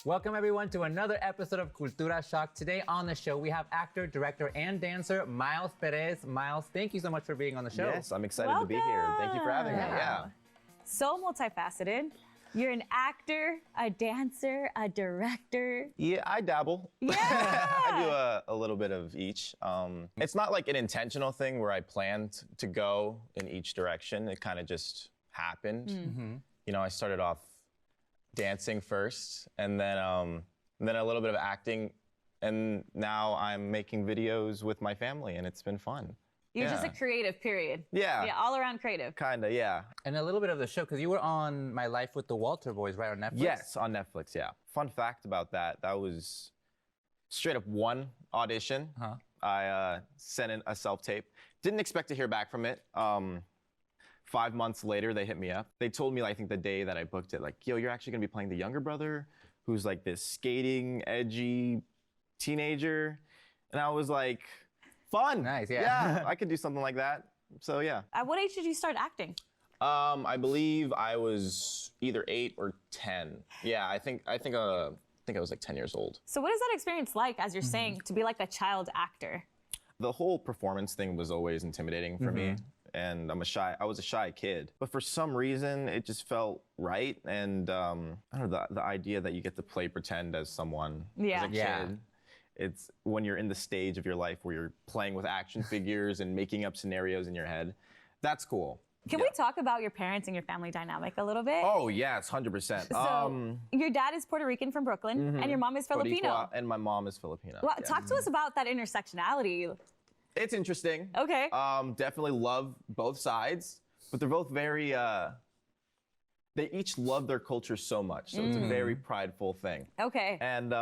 Welcome everyone to another episode of Cultura Shock. Today on the show, we have actor, director, and dancer Myles Perez. Myles, thank you so much for being on the show. Yes, I'm excited to be here. Thank you for having me. Yeah. So multifaceted. You're an actor, a dancer, a director. Yeah, I dabble. Yeah. I do a little bit of each. It's not like an intentional thing where I planned to go in each direction. It kind of just happened. You know, I started off dancing first, and then a little bit of acting, and now I'm making videos with my family, and it's been fun. You're just a creative, period. Yeah. Yeah, all around creative. Kinda, yeah. And a little bit of the show, because you were on My Life with the Walter Boys, right, on Netflix? Yes, on Netflix, yeah. Fun fact about that was straight up one audition. I sent in a self-tape. Didn't expect to hear back from it. 5 months later, they hit me up. They told me, I think the day that I booked it, like, yo, you're actually gonna be playing the younger brother, who's like this skating, edgy teenager. And I was like, fun. Nice, yeah. Yeah, I could do something like that. So yeah. At what age did you start acting? I believe I was either 8 or 10. Yeah, I think I was like 10 years old. So what is that experience like, as you're saying, to be like a child actor? The whole performance thing was always intimidating for me. And I was a shy kid. But for some reason, it just felt right. And I don't know, the idea that you get to play pretend as someone as a kid. It's when you're in the stage of your life where you're playing with action figures and making up scenarios in your head. That's cool. Can we talk about your parents and your family dynamic a little bit? Oh, yes, 100%. So your dad is Puerto Rican from Brooklyn, and your mom is Filipino. Boricua, and my mom is Filipino. Well, talk to us about that intersectionality. It's interesting. Okay. Definitely love both sides, but they're both very, they each love their culture so much. So it's a very prideful thing. Okay. And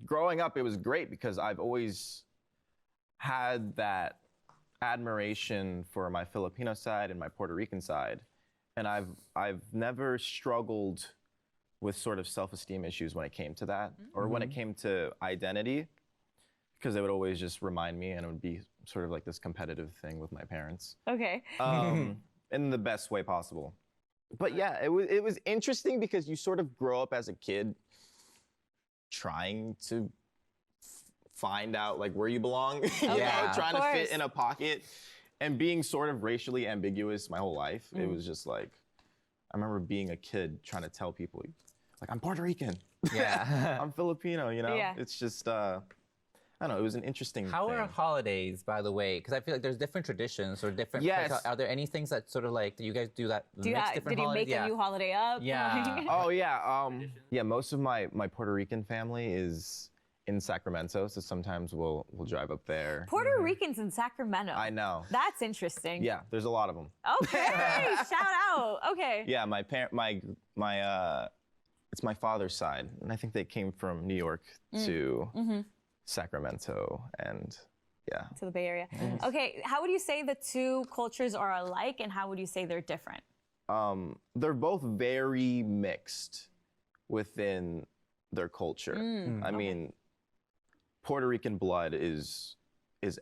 growing up, it was great because I've always had that admiration for my Filipino side and my Puerto Rican side. And I've never struggled with sort of self-esteem issues when it came to that, or when it came to identity, because they would always just remind me, and it would be sort of like this competitive thing with my parents. Okay. In the best way possible. But yeah, it was interesting because you sort of grow up as a kid trying to find out like where you belong, you know, trying to fit in a pocket, and being sort of racially ambiguous my whole life. It was just like, I remember being a kid trying to tell people, like, I'm Puerto Rican. Yeah. I'm Filipino, you know? Yeah. It's just, I don't know, it was an interesting How thing. are holidays, by the way? Because I feel like there's different traditions or different. Yes. Are there any things that sort of like, do you guys do that? Did you make a new holiday up? Yeah. Oh yeah, yeah. Most of my Puerto Rican family is in Sacramento, so sometimes we'll drive up there. Puerto Ricans in Sacramento. I know. That's interesting. Yeah, there's a lot of them. Okay, shout out. Okay. Yeah, it's my father's side, and I think they came from New York to Sacramento, and yeah. To the Bay Area. Okay, how would you say the two cultures are alike, and how would you say they're different? They're both very mixed within their culture. I mean, Puerto Rican blood is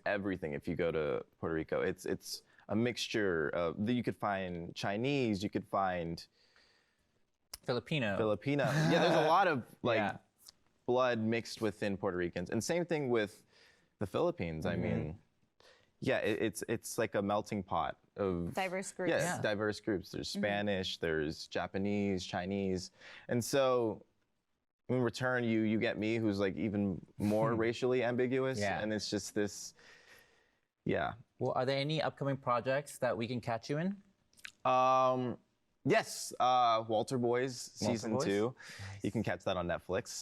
everything. If you go to Puerto Rico, it's a mixture of, you could find Chinese, you could find Filipino. Yeah, there's a lot of blood mixed within Puerto Ricans, and same thing with the Philippines. I mean, yeah, it's like a melting pot of Diverse groups. Yes, diverse groups. There's Spanish, there's Japanese, Chinese, and so in return, you get me, who's like even more racially ambiguous, and it's just this, Well, are there any upcoming projects that we can catch you in? Yes, Walter Boys season 2. You can catch that on Netflix.